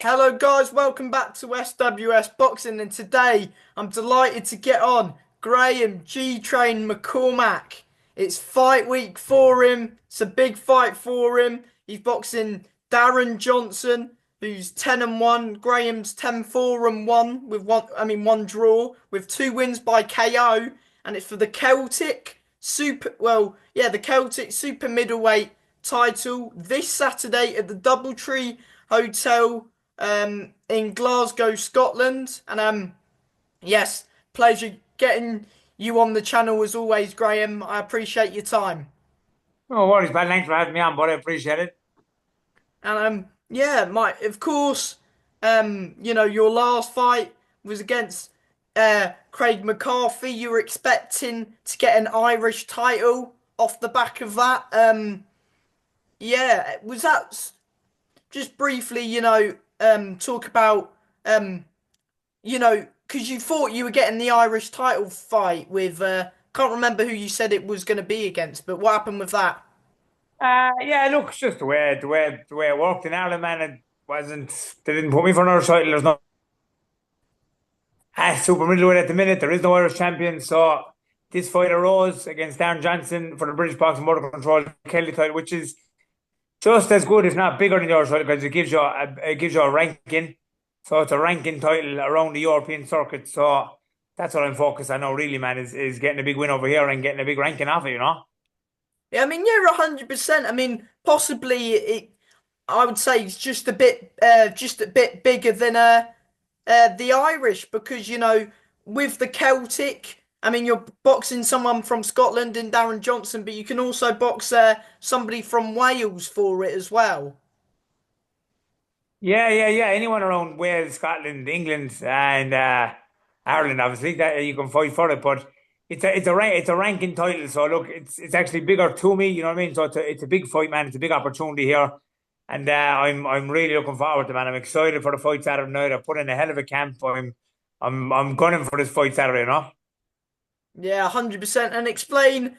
Hello guys, welcome back to SWS Boxing, and today I'm delighted to get on Graham G-Train McCormack. It's fight week for him. It's a big fight for him. He's boxing Darren Johnstone, who's 10 and 1. Graham's 10-4 and 1 with one draw with two wins by KO, and it's for the Celtic super middleweight title this Saturday at the Doubletree Hotel in Glasgow, Scotland. And yes, pleasure getting you on the channel as always, Graham. I appreciate your time. No worries, man. Thanks for having me on, but I appreciate it. And yeah, Mike, of course, your last fight was against Craig McCarthy. You were expecting to get an Irish title off the back of that. Yeah, was that just briefly, talk about, because you thought you were getting the Irish title fight with, can't remember who you said it was going to be against, but what happened with that? Yeah, look, it's just the way it worked in Ireland, man. It wasn't. They didn't put me for another title. There's no super middleweight at the minute. There is no Irish champion, so this fight arose against Darren Johnstone for the British Boxing Motor Control Kelly title, which is just as good, if not bigger than the Irish title, because it gives you a ranking. So it's a ranking title around the European circuit. So that's what I'm focused on now, really, man. Is getting a big win over here and getting a big ranking off it. Yeah, I mean, you're 100%. I mean, possibly I would say it's just a bit bigger than the Irish because with the Celtic. I mean, you're boxing someone from Scotland in Darren Johnson, but you can also box somebody from Wales for it as well. Yeah. Anyone around Wales, Scotland, England, and Ireland, obviously, that you can fight for it. But it's a ranking title. So look, it's actually bigger to me. You know what I mean? So it's a big fight, man. It's a big opportunity here, and I'm really looking forward to it, man. I'm excited for the fight Saturday night. I put in a hell of a camp. I'm gunning for this fight Saturday. Yeah, 100%. And explain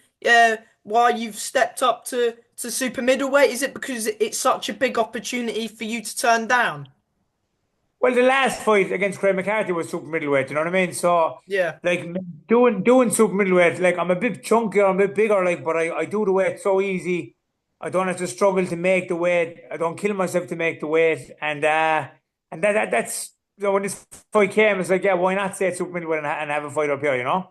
why you've stepped up to super middleweight. Is it because it's such a big opportunity for you to turn down? Well, the last fight against Graham McCarthy was super middleweight. You know what I mean? So, Yeah. like doing super middleweight, like I'm a bit chunkier, I'm a bit bigger, like, but I do the weight so easy. I don't have to struggle to make the weight. I don't kill myself to make the weight, and that's when this fight came, it's like, yeah, why not say super middleweight and have a fight up here,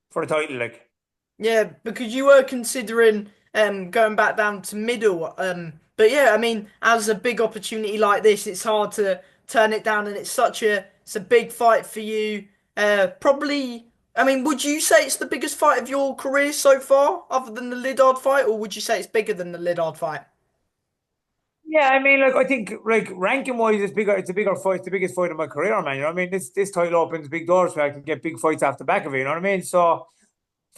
for the title, like. Yeah, because you were considering going back down to middle. But yeah, I mean, as a big opportunity like this, it's hard to turn it down, and it's a big fight for you. Probably, I mean, would you say it's the biggest fight of your career so far, other than the Lidard fight, or would you say it's bigger than the Lidard fight? Yeah, I mean, like I think, like ranking wise, it's bigger. It's a bigger fight. It's the biggest fight of my career, man. You know what I mean? This title opens big doors where I can get big fights off the back of it. You know what I mean? So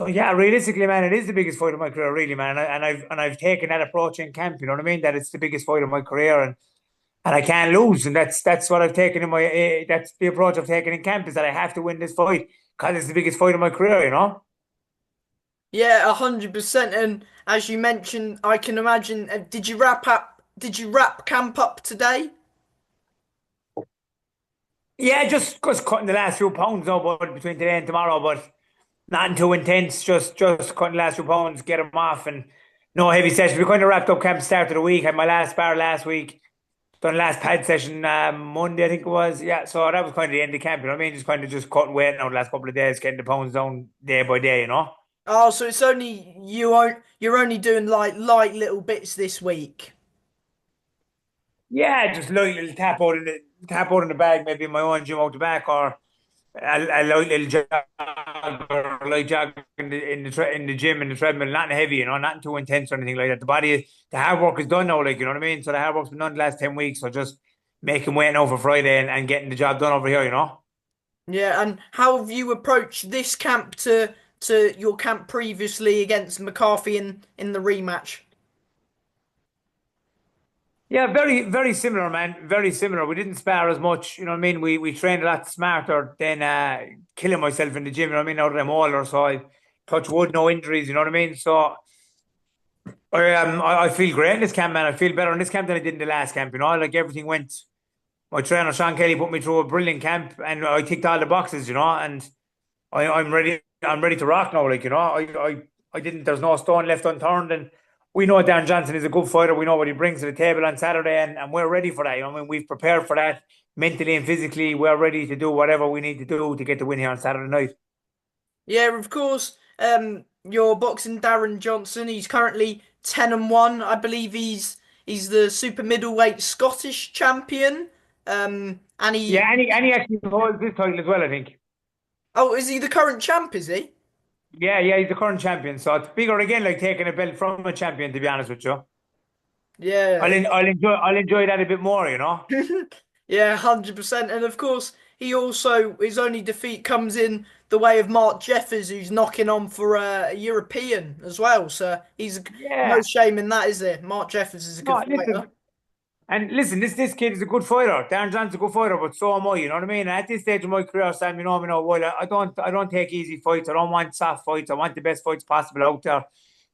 yeah, realistically, man, it is the biggest fight of my career, really, man. And I've taken that approach in camp. You know what I mean? That it's the biggest fight of my career, and I can't lose. And that's what I've taken in my that's the approach I've taken in camp, is that I have to win this fight because it's the biggest fight of my career. Yeah, 100%. And as you mentioned, I can imagine. Did you wrap up? Did you wrap camp up today? Yeah, just cutting the last few pounds now, but between today and tomorrow, but nothing too intense. Just cutting the last few pounds, get them off, and no heavy sessions. We kind of wrapped up camp start of the week. Had my last bar last week. Done last pad session Monday, I think it was. Yeah, so that was kind of the end of camp. You know what I mean? Just kind of just cutting weight now the last couple of days, getting the pounds down day by day. Oh, so it's only you're only doing like light little bits this week. Yeah, just light little tap out in the bag, maybe in my own gym out the back, or a light little jog or a light jog in the gym in the treadmill. Nothing heavy, nothing too intense or anything like that. The hard work is done now, like, you know what I mean. So the hard work's been done the last 10 weeks. So just making weight now for Friday and getting the job done over here. Yeah, and how have you approached this camp to your camp previously against McCarthy in the rematch? Yeah, very, very similar, man. Very similar. We didn't spar as much, you know what I mean? We trained a lot smarter than killing myself in the gym, you know what I mean, out of them older. So I touch wood, no injuries, you know what I mean? So I feel great in this camp, man. I feel better in this camp than I did in the last camp, Like everything went my trainer Sean Kelly put me through a brilliant camp, and I ticked all the boxes, and I'm ready. I'm ready to rock now. I didn't. There's no stone left unturned, and we know Darren Johnson is a good fighter. We know what he brings to the table on Saturday, and we're ready for that. I mean, we've prepared for that mentally and physically. We're ready to do whatever we need to do to get the win here on Saturday night. Yeah, of course. You're boxing Darren Johnson. He's currently 10-1. I believe he's the super middleweight Scottish champion. And Yeah, he and he actually holds this title as well. I think. oh, is he the current champ? Is he? Yeah, he's the current champion, so it's bigger again, like taking a belt from a champion. To be honest with you, Yeah, I'll enjoy that a bit more. yeah, 100%. And of course, he also his only defeat comes in the way of Mark Jeffers, who's knocking on for a European as well. So he's no Yeah. shame in that, is there? Mark Jeffers is a good No, fighter. listen, this kid is a good fighter. Darren Johnson's a good fighter, but so am I. You know what I mean? At this stage of my career, Sam, well, I don't take easy fights. I don't want soft fights. I want the best fights possible out there.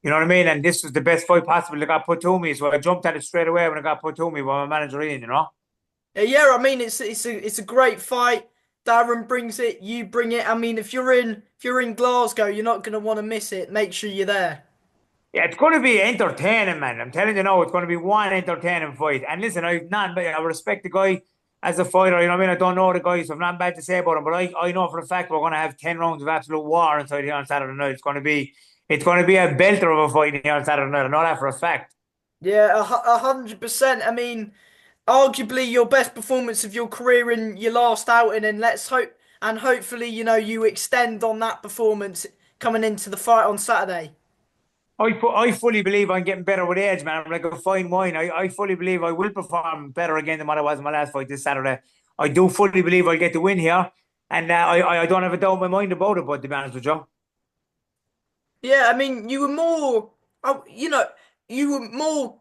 You know what I mean? And this was the best fight possible that got put to me, so I jumped at it straight away when it got put to me by my manager Ian. Yeah, I mean it's a great fight. Darren brings it, you bring it. I mean, if you're in Glasgow, you're not gonna want to miss it. Make sure you're there. Yeah, it's going to be entertaining, man. I'm telling you now, it's going to be one entertaining fight. And listen, I respect the guy as a fighter. You know what I mean? I don't know the guy, so I've not bad to say about him. But I know for a fact we're going to have 10 rounds of absolute war inside here on Saturday night. It's going to be a belter of a fight here on Saturday night. I know that for a fact. Yeah, 100%. I mean, arguably your best performance of your career in your last outing, and let's hope and hopefully you extend on that performance coming into the fight on Saturday. I fully believe I'm getting better with age, man. I'm like a fine wine. I fully believe I will perform better again than what I was in my last fight this Saturday. I do fully believe I'll get the win here. And I don't have a doubt in my mind about it, but to be honest with you. Yeah, I mean, you were more, oh, you were more.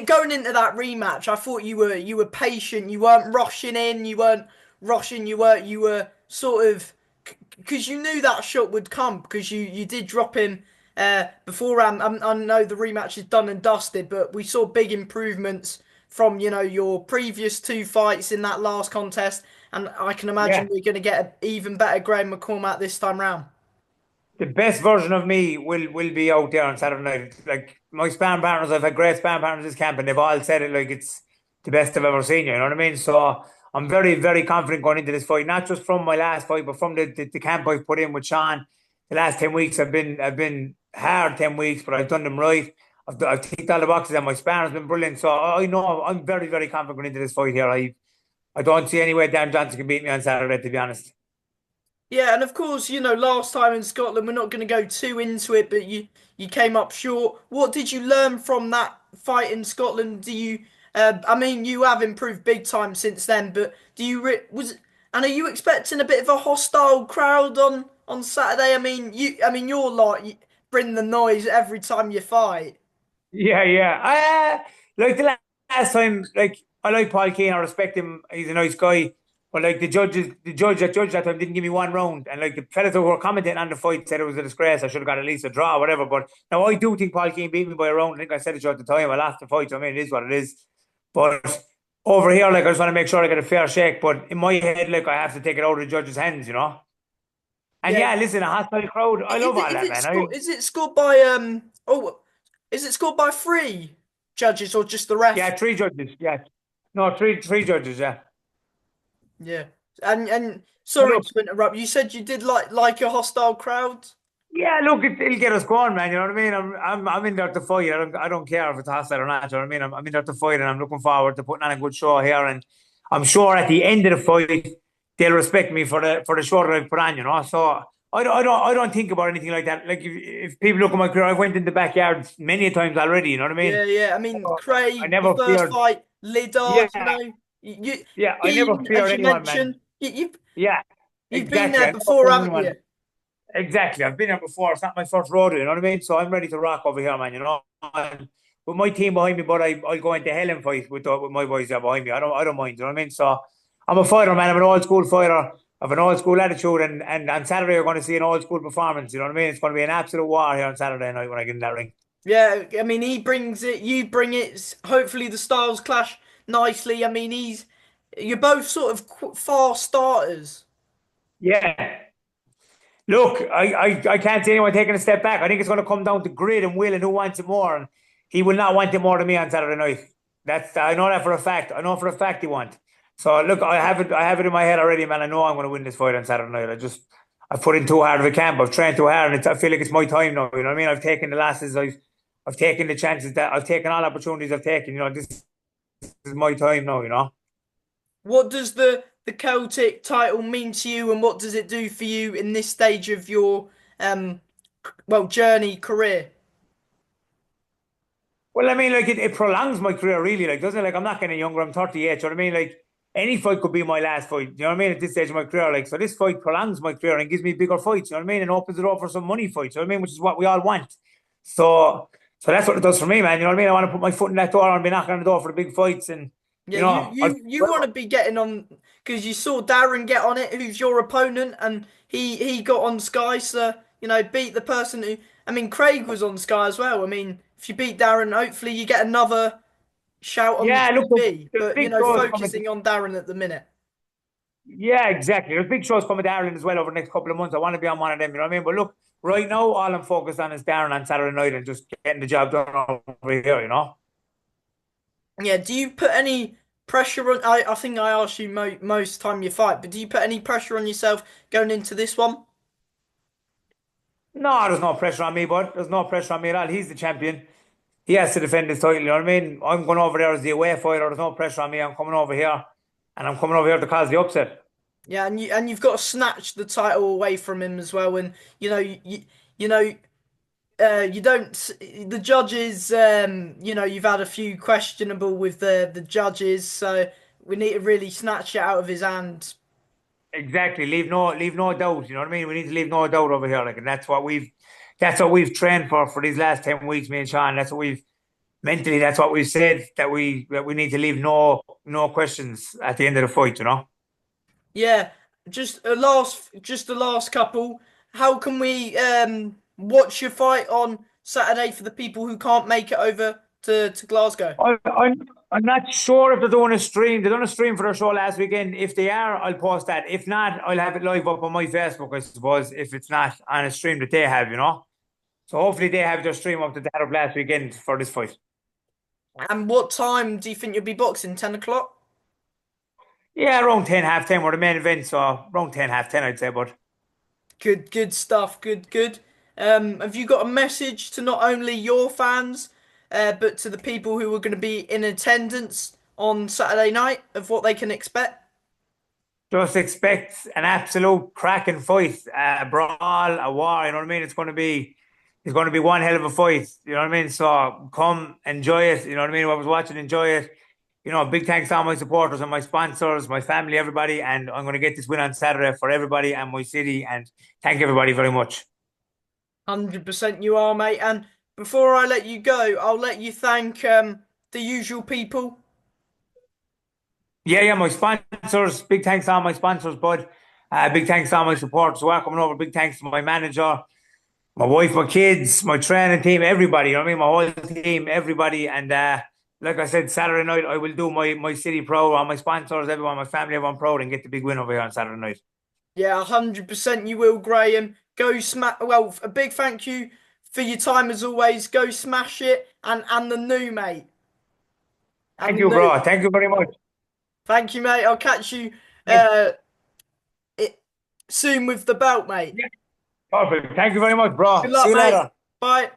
Going into that rematch, I thought you were patient. You weren't rushing in. You weren't rushing. You were sort of because you knew that shot would come because you did drop him beforehand. I know the rematch is done and dusted, but we saw big improvements from your previous two fights in that last contest, and I can Yeah. imagine we're going to get an even better Graham McCormack this time round. The best version of me will be out there on Saturday night. Like my sparring partners, I've had great sparring partners this camp, and they've all said it like it's the best I've ever seen. You know what I mean? So I'm very, very confident going into this fight, not just from my last fight, but from the camp I've put in with Sean. The last 10 weeks have been hard 10 weeks, but I've done them right. I've ticked all the boxes, and my sparring's been brilliant. So I know I'm very, very confident going into this fight here. I don't see any way Dan Johnson can beat me on Saturday, to be honest. Yeah, and of course, last time in Scotland, we're not going to go too into it, but you came up short. What did you learn from that fight in Scotland? I mean, you have improved big time since then, but do you and are you expecting a bit of a hostile crowd on Saturday? You're like you bring the noise every time you fight. Yeah, yeah. Like the last time, like I like Paul Keane. I respect him. He's a nice guy. But like the judge that judged that time didn't give me one round, and like the fellas who were commenting on the fight said it was a disgrace. I should have got at least a draw, or whatever. But now I do think Paul Keane beat me by a round. I think I said it to you at the time. I lost the fight. So I mean, it is what it is. But over here, like I just want to make sure I get a fair shake. But in my head, like I have to take it out of the judge's hands. And Yeah. yeah, listen, a hostile crowd. I love all that, man. Is it scored by three judges or just the ref? Yeah, three judges. Yeah, no, three judges. Yeah. Yeah. And But sorry look, to interrupt. You said you did like a hostile crowd. yeah, look, it'll get us going, man. You know what I mean? I'm in there to fight. I don't care if it's hostile or not. You know what I mean? I'm in there to fight, and I'm looking forward to putting on a good show here. And I'm sure at the end of the fight, they'll respect me for the show that I've put on. So I don't think about anything like that. Like if people look at my career, I went in the backyard many a times already. You know what I mean? Yeah, yeah. I mean, So I Craig, your never first feared. fight, Lidard, Yeah, I never Dean, feared as you anyone, man. mentioned, Yeah, you've been exactly. there I never before, feared haven't anyone. you? Exactly. I've been here before. It's not my first rodeo, you know what I mean? So I'm ready to rock over here, man. And with my team behind me, but I'll go into hell and fight with my boys there behind me. I don't mind, you know what I mean? So I'm a fighter, man. I'm an old school fighter. I have an old school attitude, and on Saturday you're going to see an old school performance. You know what I mean? It's going to be an absolute war here on Saturday night when I get in that ring. Yeah, I mean, he brings it, you bring it. Hopefully, the styles clash nicely. I mean, You're both sort of fast starters. Yeah. Look, I can't see anyone taking a step back. I think it's going to come down to grit and will and who wants it more. And he will not want it more than me on Saturday night. I know that for a fact. I know for a fact he won't. So look, I have it in my head already, man. I know I'm going to win this fight on Saturday night. I've put in too hard of a camp. I've trained too hard, and I feel like it's my time now. You know what I mean? I've taken the losses. I've taken the chances that I've taken all opportunities I've taken. This is my time now. What does the Celtic title mean to you, and what does it do for you in this stage of your journey career? Well, I mean, like it prolongs my career, really. Like, doesn't it? Like, I'm not getting younger. I'm 38. You know what I mean? Like, any fight could be my last fight. You know what I mean? At this stage of my career, like, so this fight prolongs my career and gives me bigger fights. You know what I mean? And opens it up for some money fights. You know what I mean? Which is what we all want. So, so that's what it does for me, man. You know what I mean? I want to put my foot in that door and be knocking on the door for the big fights. And Yeah, you want to be getting on because you saw Darren get on it, who's your opponent, and he got on Sky, so beat the person who. I mean, Craig was on Sky as well. I mean, if you beat Darren, hopefully you get another shout on the yeah, look, TV. there's But big shows coming. focusing on Darren at the minute. Yeah, exactly. There's big shows coming to Ireland as well over the next couple of months. I want to be on one of them. You know what I mean? But look, right now, all I'm focused on is Darren on Saturday night and just getting the job done over here. Yeah. Do you put any pressure on? I think I ask you most time you fight, but do you put any pressure on yourself going into this one? No, there's no pressure on me, bud. There's no pressure on me at all. He's the champion. He has to defend his title. You know what I mean? I'm going over there as the away fighter. There's no pressure on me. I'm coming over here, and I'm coming over here to cause the upset. Yeah, and you've got to snatch the title away from him as well. And you know you don't the judges. You've had a few questionable with the judges, so we need to really snatch it out of his hands. Exactly. Leave no doubt. You know what I mean? We need to leave no doubt over here. Like, and that's what we've trained for these last 10 weeks. Me and Sean. That's what we've mentally. That's what we've said that we need to leave no questions at the end of the fight. Yeah, just the last couple. How can we watch your fight on Saturday for the people who can't make it over to Glasgow? I'm not sure if they're doing a stream. They done a stream for their show last weekend. If they are, I'll post that. If not, I'll have it live up on my Facebook, I suppose, if it's not on a stream that they have. So hopefully they have their stream up to that of last weekend for this fight. And what time do you think you'll be boxing? 10 o'clock? Yeah, around 10, half 10 were the main event, so around 10, half 10, I'd say, but Good stuff. Good. Have you got a message to not only your fans, but to the people who are going to be in attendance on Saturday night of what they can expect? just expect an absolute cracking fight, a brawl, a war, you know what I mean? It's going to be one hell of a fight, you know what I mean? So come enjoy it, you know what I mean? Whoever's watching, enjoy it. Big thanks to all my supporters and my sponsors, my family, everybody. And I'm going to get this win on Saturday for everybody and my city. And thank everybody very much. 100% you are, mate. And before I let you go, I'll let you thank the usual people. Yeah, my sponsors. Big thanks to all my sponsors, bud. Big thanks to all my supporters who are coming over. Big thanks to my manager, my wife, my kids, my training team, everybody. You know what I mean? My whole team, everybody. And like I said, Saturday night, I will do my city proud, all my sponsors, everyone, my family, everyone proud and get the big win over here on Saturday night. Yeah, 100% you will, Graham. Go smash. Well, a big thank you for your time as always. Go smash it and the new mate. And Thank the you, new. bro. Thank you very much. Thank you, mate. I'll catch you Thank uh it, soon with the belt, mate. you. Perfect. Thank you very much, Good bro. See luck, you mate. later. Bye.